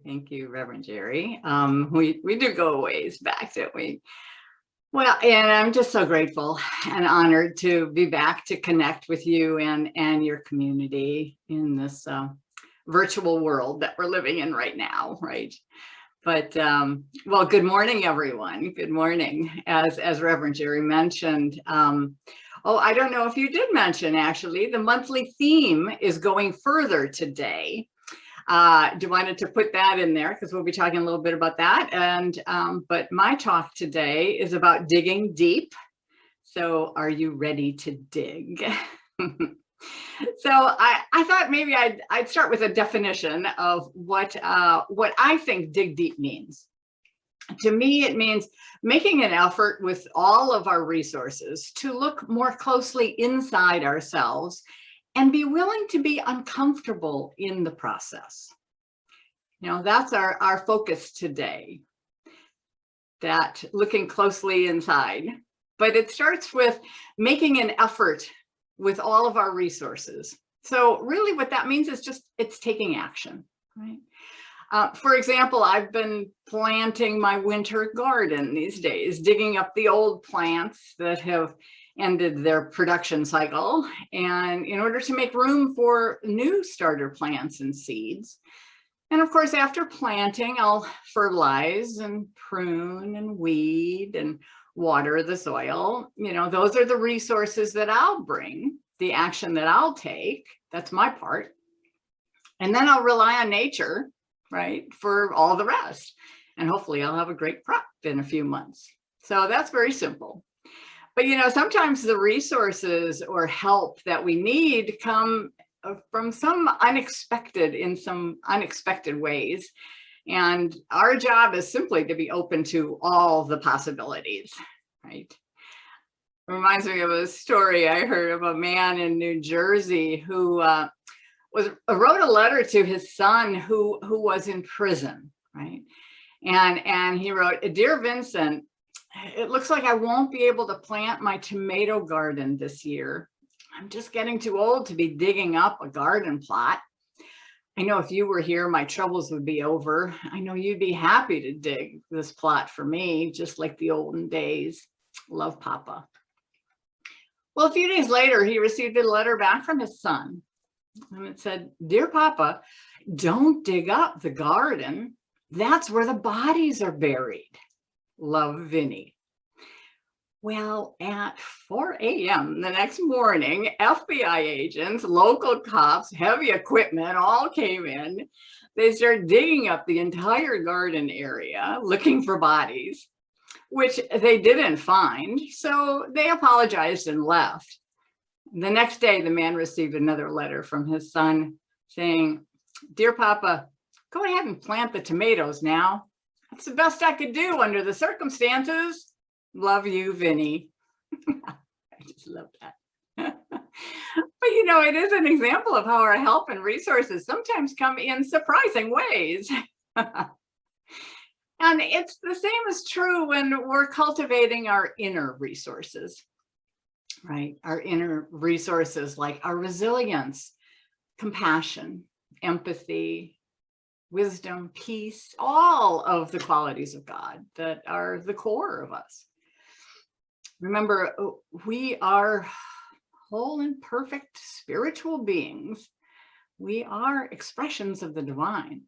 Thank you, Reverend Jerry. We do go a ways back, don't we? Well, and I'm just so grateful and honored to be back to connect with you and your community in this virtual world that we're living in right now, right? But well, good morning, everyone. Good morning. As Reverend Jerry mentioned, oh, I don't know if you did mention, actually, the monthly theme is going further today. Do wanted to put that in there because we'll be talking a little bit about that. And but my talk today is about digging deep. So are you ready to dig? So I thought maybe I'd start with a definition of what I think dig deep means. To me, it means making an effort with all of our resources to look more closely inside ourselves and be willing to be uncomfortable in the process. You know, that's our focus today, that looking closely inside. But it starts with making an effort with all of our resources. So really what that means is just, it's taking action, right? For example, I've been planting my winter garden these days, digging up the old plants that have ended their production cycle, and in order to make room for new starter plants and seeds. And of course, after planting, I'll fertilize and prune and weed and water the soil. You know, those are the resources that I'll bring, the action that I'll take. That's my part. And then I'll rely on nature, right, for all the rest. And hopefully I'll have a great crop in a few months. So that's very simple. But, you know, sometimes the resources or help that we need come from some unexpected ways. And our job is simply to be open to all the possibilities, right? It reminds me of a story I heard of a man in New Jersey who wrote a letter to his son who was in prison, right? And he wrote, "Dear Vincent, it looks like I won't be able to plant my tomato garden this year. I'm just getting too old to be digging up a garden plot. I know if you were here, my troubles would be over. I know you'd be happy to dig this plot for me, just like the olden days. Love, Papa." Well, a few days later, he received a letter back from his son. And it said, "Dear Papa, don't dig up the garden. That's where the bodies are buried. Love, Vinny." Well, at 4 a.m. the next morning, FBI agents, local cops, heavy equipment all came in. They started digging up the entire garden area, looking for bodies, which they didn't find. So they apologized and left. The next day, the man received another letter from his son saying, "Dear Papa, go ahead and plant the tomatoes now. That's the best I could do under the circumstances. Love you, Vinny." I just love that. But you know, it is an example of how our help and resources sometimes come in surprising ways. And it's the same as true when we're cultivating our inner resources, right? Our inner resources like our resilience, compassion, empathy, wisdom, peace, all of the qualities of God that are the core of us. Remember, we are whole and perfect spiritual beings. We are expressions of the divine.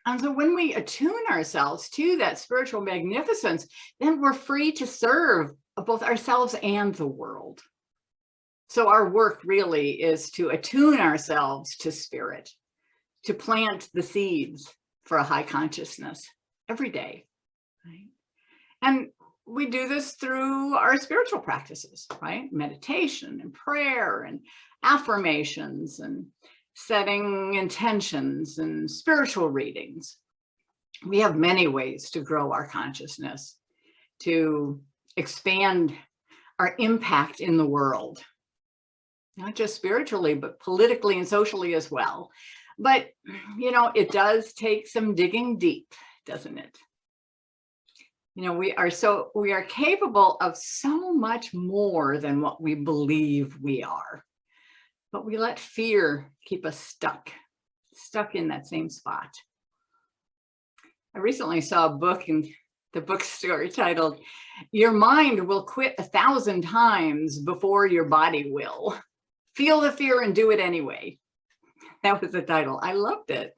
And so when we attune ourselves to that spiritual magnificence, then we're free to serve both ourselves and the world. So our work really is to attune ourselves to spirit, to plant the seeds for a high consciousness every day, right? And we do this through our spiritual practices, right? Meditation and prayer and affirmations and setting intentions and spiritual readings. We have many ways to grow our consciousness, to expand our impact in the world, not just spiritually, but politically and socially as well. But, you know, it does take some digging deep, doesn't it? You know, we are capable of so much more than what we believe we are, but we let fear keep us stuck in that same spot. I recently saw a book in the bookstore titled, "Your mind will quit 1,000 times before your body will. Feel the fear and do it anyway." That was the title. I loved it.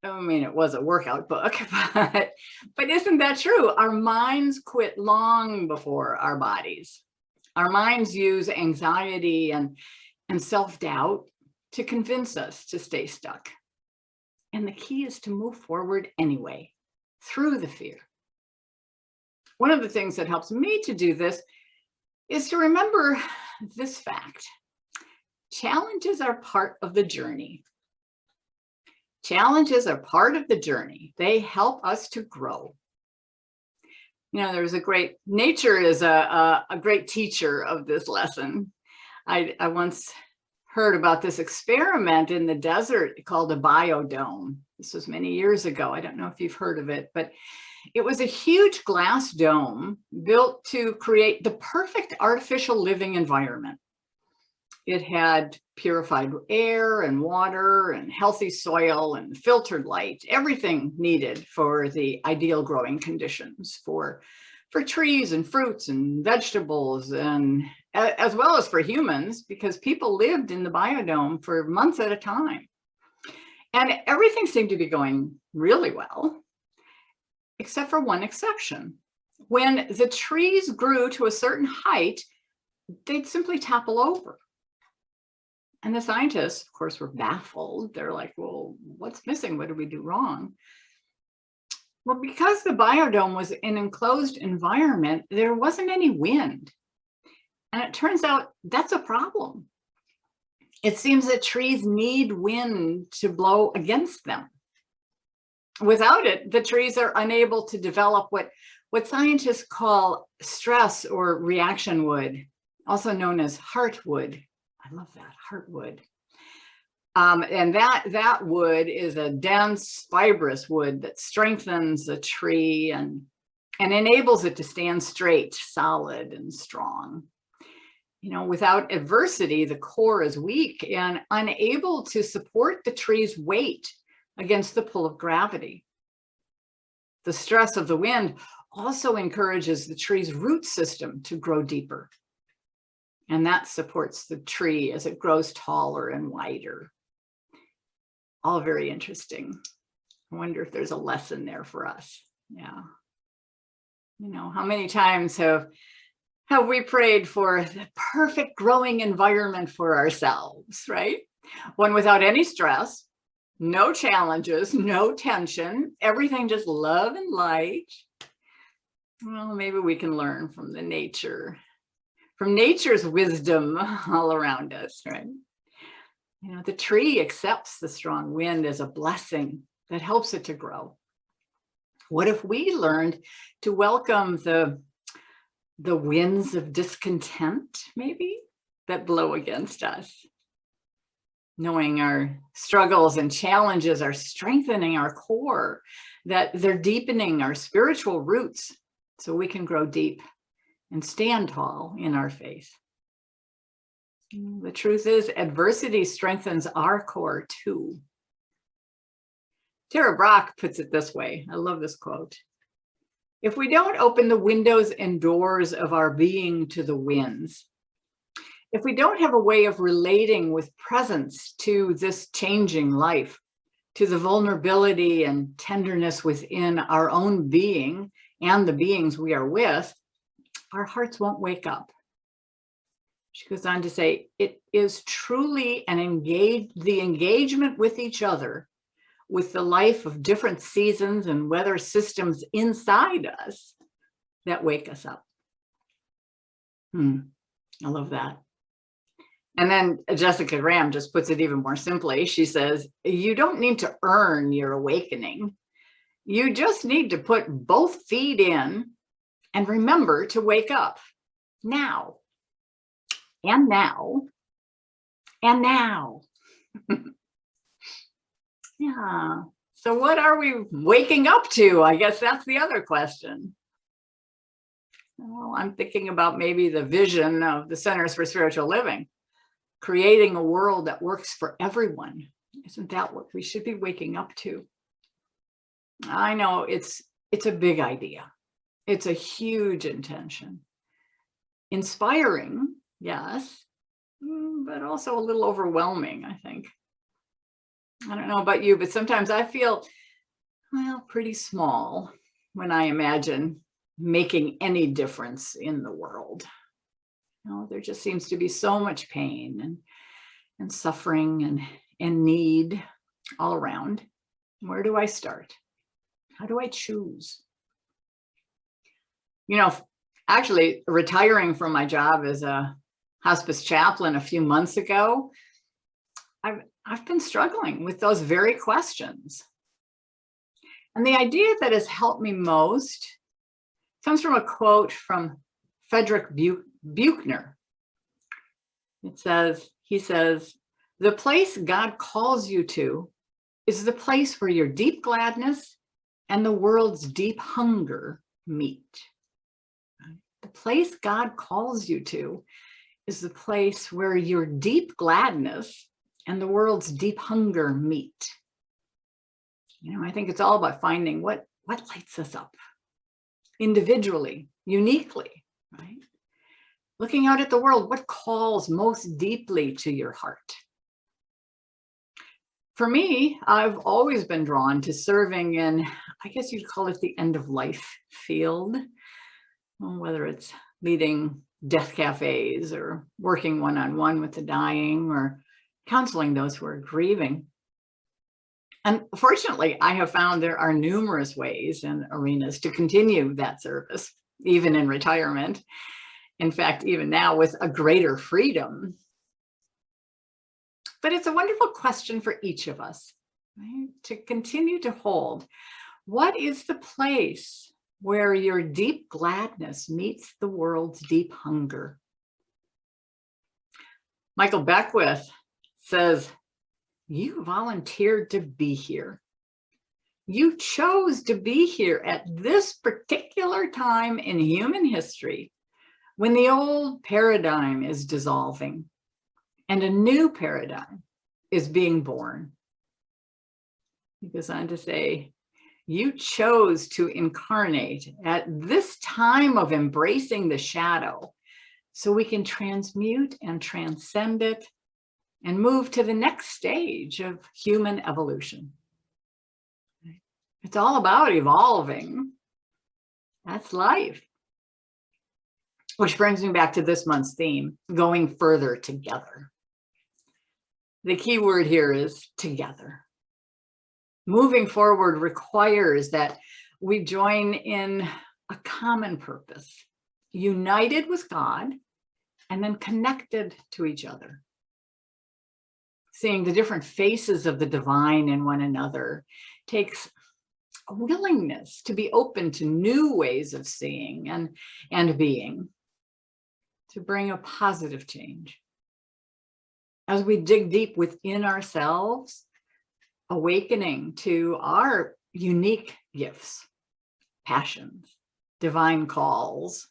I mean, it was a workout book, but isn't that true? Our minds quit long before our bodies. Our minds use anxiety and self-doubt to convince us to stay stuck. And the key is to move forward anyway, through the fear. One of the things that helps me to do this is to remember this fact. Challenges are part of the journey. Challenges are part of the journey. They help us to grow. You know, nature is a great teacher of this lesson. I once heard about this experiment in the desert called a biodome. This was many years ago. I don't know if you've heard of it, but it was a huge glass dome built to create the perfect artificial living environment. It had purified air and water and healthy soil and filtered light, everything needed for the ideal growing conditions for trees and fruits and vegetables, and as well as for humans, because people lived in the biodome for months at a time. And everything seemed to be going really well, except for one exception. When the trees grew to a certain height, they'd simply topple over. And the scientists, of course, were baffled. They're like, well, what's missing? What did we do wrong? Well, because the biodome was an enclosed environment, there wasn't any wind. And it turns out that's a problem. It seems that trees need wind to blow against them. Without it, the trees are unable to develop what scientists call stress or reaction wood, also known as heartwood. I love that, heartwood. And that wood is a dense, fibrous wood that strengthens the tree and enables it to stand straight, solid, and strong. You know, without adversity, the core is weak and unable to support the tree's weight against the pull of gravity. The stress of the wind also encourages the tree's root system to grow deeper. And that supports the tree as it grows taller and wider. All very interesting. I wonder if there's a lesson there for us. Yeah. You know, how many times have we prayed for the perfect growing environment for ourselves, right? One without any stress, no challenges, no tension, everything just love and light. Well, maybe we can learn from nature's wisdom all around us, right? You know, the tree accepts the strong wind as a blessing that helps it to grow. What if we learned to welcome the winds of discontent, maybe, that blow against us? Knowing our struggles and challenges are strengthening our core, that they're deepening our spiritual roots so we can grow deep and stand tall in our faith. The truth is, adversity strengthens our core too. Tara Brach puts it this way. I love this quote. If we don't open the windows and doors of our being to the winds, if we don't have a way of relating with presence to this changing life, to the vulnerability and tenderness within our own being and the beings we are with, our hearts won't wake up. She goes on to say, it is truly the engagement with each other, with the life of different seasons and weather systems inside us, that wake us up. I love that. And then Jessica Graham just puts it even more simply. She says, you don't need to earn your awakening. You just need to put both feet in and remember to wake up now. And now, and now. Yeah. So what are we waking up to? I guess that's the other question. Well, I'm thinking about maybe the vision of the Centers for Spiritual Living, creating a world that works for everyone. Isn't that what we should be waking up to? I know it's a big idea. It's a huge intention. Inspiring, yes, but also a little overwhelming, I think. I don't know about you, but sometimes I feel, well, pretty small when I imagine making any difference in the world. There just seems to be so much pain and suffering and need all around. Where do I start? How do I choose? Actually, retiring from my job as a hospice chaplain a few months ago, I've been struggling with those very questions. And the idea that has helped me most comes from a quote from Frederick Buechner. He says, "The place God calls you to is the place where your deep gladness and the world's deep hunger meet." The place God calls you to is the place where your deep gladness and the world's deep hunger meet. I think it's all about finding what lights us up individually, uniquely, right? Looking out at the world, what calls most deeply to your heart? For me, I've always been drawn to serving in, I guess you'd call it the end of life field, whether it's leading death cafes or working one-on-one with the dying or counseling those who are grieving. And fortunately, I have found there are numerous ways and arenas to continue that service, even in retirement. In fact, even now with a greater freedom. But it's a wonderful question for each of us, right? To continue to hold. What is the place where your deep gladness meets the world's deep hunger? Michael Beckwith says, "You volunteered to be here. You chose to be here at this particular time in human history when the old paradigm is dissolving and a new paradigm is being born." He goes on to say, "You chose to incarnate at this time of embracing the shadow so we can transmute and transcend it and move to the next stage of human evolution." It's all about evolving. That's life. Which brings me back to this month's theme, going further together. The key word here is together. Moving forward requires that we join in a common purpose, united with God, and then connected to each other. Seeing the different faces of the divine in one another takes a willingness to be open to new ways of seeing and being, to bring a positive change. As we dig deep within ourselves, awakening to our unique gifts, passions, divine calls,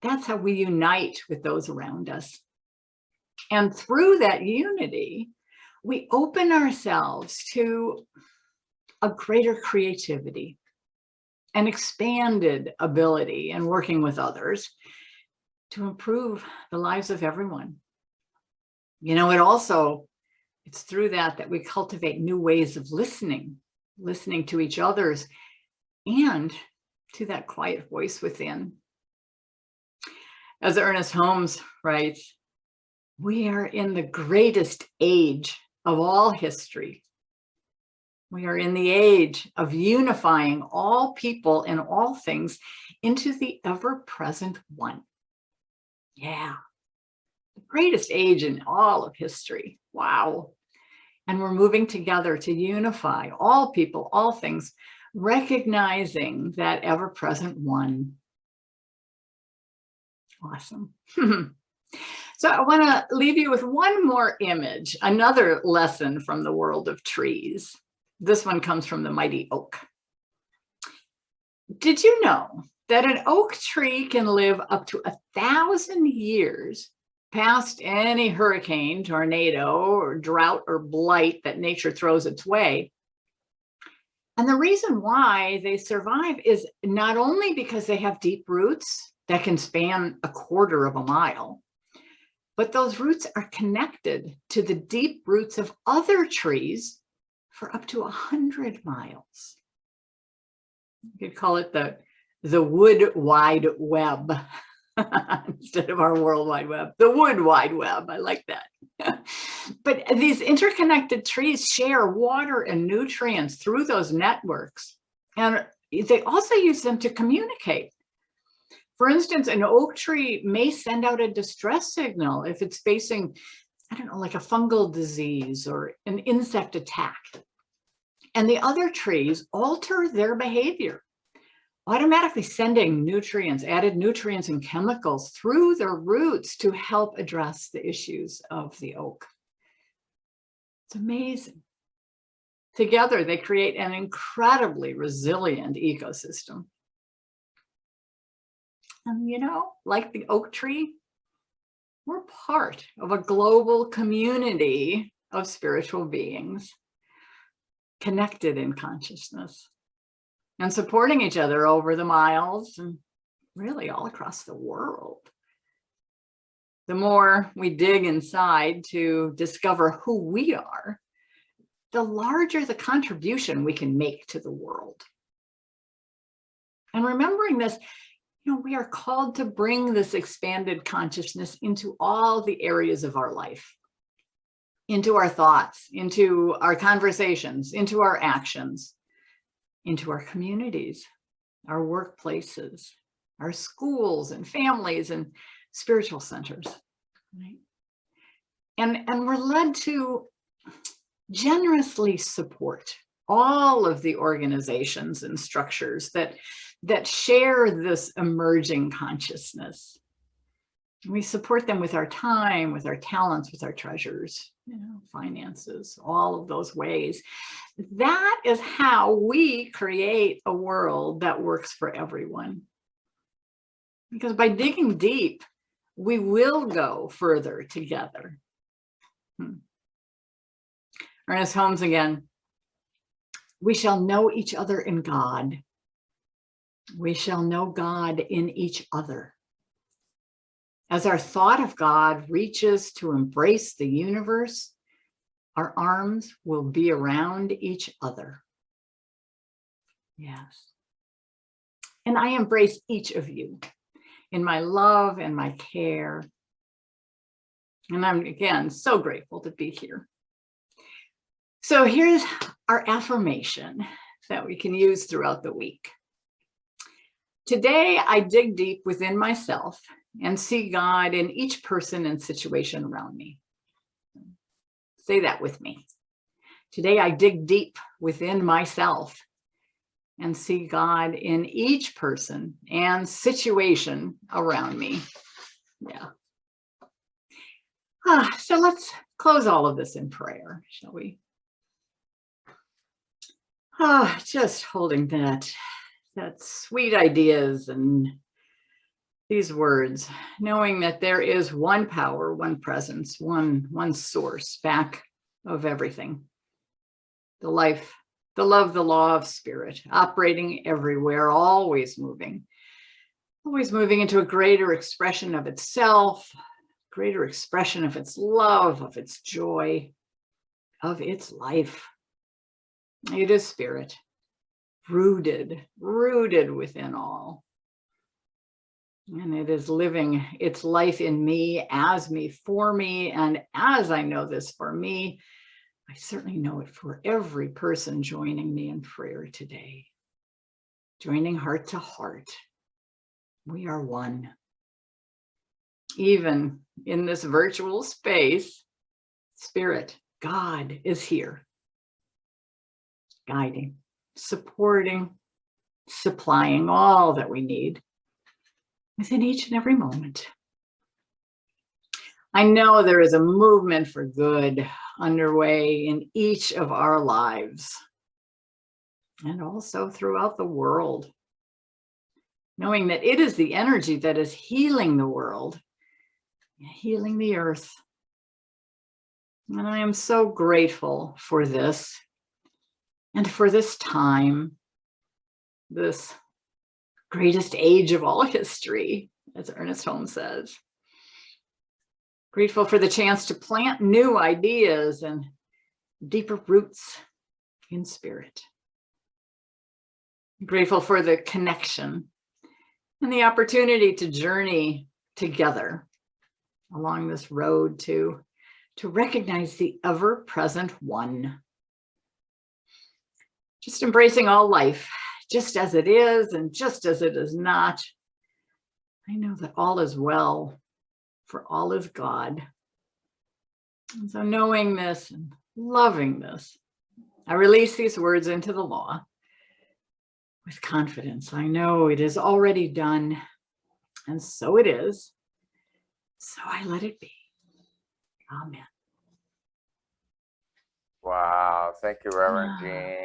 that's how we unite with those around us. And through that unity, we open ourselves to a greater creativity, an expanded ability in working with others to improve the lives of everyone. It's through that we cultivate new ways of listening to each other's and to that quiet voice within. As Ernest Holmes writes, "We are in the greatest age of all history. We are in the age of unifying all people and all things into the ever-present one." Yeah, the greatest age in all of history. Wow. And we're moving together to unify all people, all things, recognizing that ever-present one. Awesome. So I want to leave you with one more image, another lesson from the world of trees. This one comes from the mighty oak. Did you know that an oak tree can live up to 1,000 years past any hurricane, tornado, or drought or blight that nature throws its way? And the reason why they survive is not only because they have deep roots that can span a quarter of a mile, but those roots are connected to the deep roots of other trees for up to 100 miles. You could call it the wood wide web instead of our World Wide Web, the wood wide web. I like that. But these interconnected trees share water and nutrients through those networks. And they also use them to communicate. For instance, an oak tree may send out a distress signal if it's facing, I don't know, like a fungal disease or an insect attack. And the other trees alter their behavior, automatically sending nutrients, added nutrients and chemicals through their roots to help address the issues of the oak. It's amazing. Together, they create an incredibly resilient ecosystem. And you know, like the oak tree, we're part of a global community of spiritual beings connected in consciousness and supporting each other over the miles and really all across the world. The more we dig inside to discover who we are, the larger the contribution we can make to the world. And remembering this, you know, we are called to bring this expanded consciousness into all the areas of our life, into our thoughts, into our conversations, into our actions, into our communities, our workplaces, our schools and families and spiritual centers, right? And we're led to generously support all of the organizations and structures that share this emerging consciousness. We support them with our time, with our talents, with our treasures, you know, finances, all of those ways. That is how we create a world that works for everyone. Because by digging deep, we will go further together. Ernest Holmes again. We shall know each other in God. We shall know God in each other. As our thought of God reaches to embrace the universe, our arms will be around each other. Yes. And I embrace each of you in my love and my care. And I'm, again, so grateful to be here. So here's our affirmation that we can use throughout the week. Today, I dig deep within myself and see God in each person and situation around me. Say that with me. Today, I dig deep within myself and see God in each person and situation around me. Yeah. So let's close all of this in prayer, shall we? Just holding that sweet ideas and these words, knowing that there is one power, one presence, one source back of everything. The life, the love, the law of spirit, operating everywhere, always moving into a greater expression of itself, greater expression of its love, of its joy, of its life. It is spirit, rooted within all. And it is living its life in me, for me. And as I know this for me, I certainly know it for every person joining me in prayer today. Joining heart to heart. We are one. Even in this virtual space, Spirit, God is here. Guiding, supporting, supplying all that we need within each and every moment. I know there is a movement for good underway in each of our lives and also throughout the world, knowing that it is the energy that is healing the world, healing the earth. And I am so grateful for this. and for this time, this greatest age of all history, as Ernest Holmes says. Grateful for the chance to plant new ideas and deeper roots in spirit. Grateful for the connection and the opportunity to journey together along this road to recognize the ever-present one. Just embracing all life, just as it is and just as it is not. I know that all is well, for all is God. And so knowing this and loving this, I release these words into the law with confidence. I know it is already done, and so it is. So I let it be. Amen. Wow. Thank you, Reverend Jeanne.